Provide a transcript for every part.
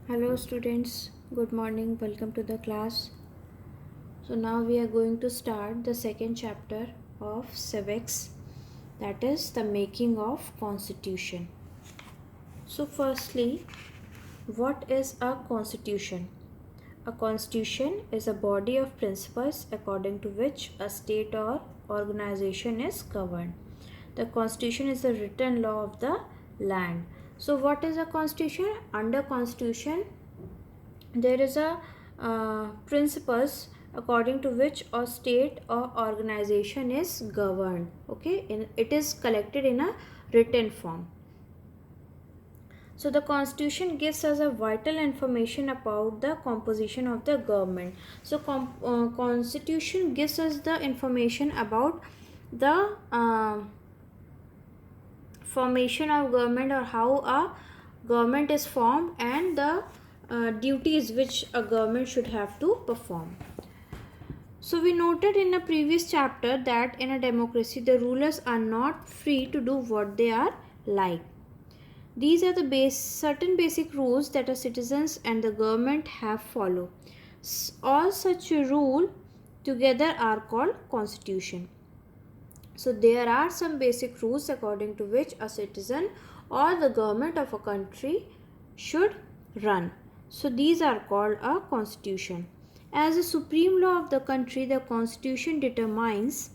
Hello students, good morning, welcome to the class. So now we are going to start the second chapter of civics, that is the making of constitution. So firstly, what is a constitution? A constitution is a body of principles according to which a state or organization is governed. The constitution is the written law of the land. So what is a constitution? Under constitution there is a principles according to which a state or organization is governed. Okay, it is collected in a written form. So the constitution gives us a vital information about the composition of the government. So constitution gives us the information about the formation of government, or how a government is formed, and the duties which a government should have to perform. So we noted in a previous chapter that in a democracy the rulers are not free to do what they are like. These are the certain basic rules that the citizens and the government have follow. All such rule together are called constitution. So there are some basic rules according to which a citizen or the government of a country should run. So these are called a constitution. As the supreme law of the country, the constitution determines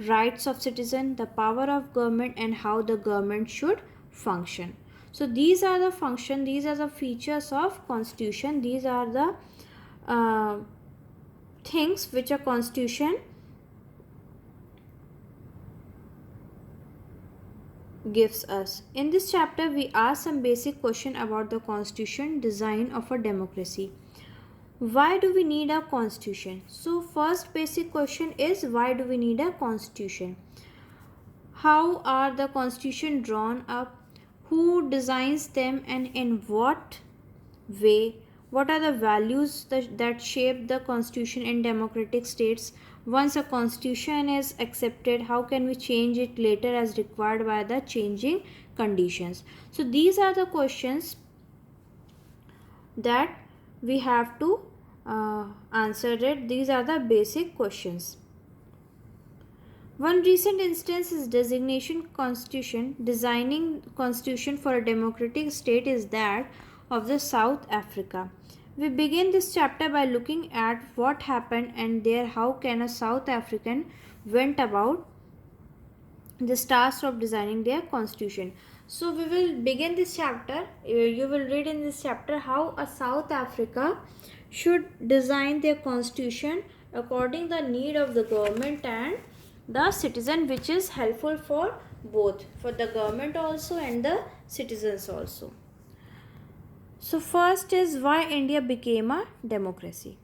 rights of citizen, the power of government, and how the government should function. So these are the function, these are the features of constitution, these are the things which a constitution gives us. In this chapter we ask some basic question about the constitution design of a democracy. Why do we need a constitution? So first basic question is, why do we need a constitution? How are the constitution drawn up? Who designs them, and in what way? What are the values that shape the constitution in democratic states? Once a constitution is accepted, how can we change it later as required by the changing conditions? So these are the questions that we have to answer it. These are the basic questions. One recent instance is designation constitution. Designing constitution for a democratic state is that of the South Africa. We begin this chapter by looking at what happened and there how can a South African went about this task of designing their constitution. So we will begin this chapter. You will read in this chapter how a South Africa should design their constitution according the need of the government and the citizen, which is helpful for both, for the government also and the citizens also. So first is why India became a democracy.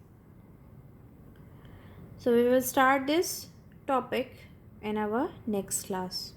So we will start this topic in our next class.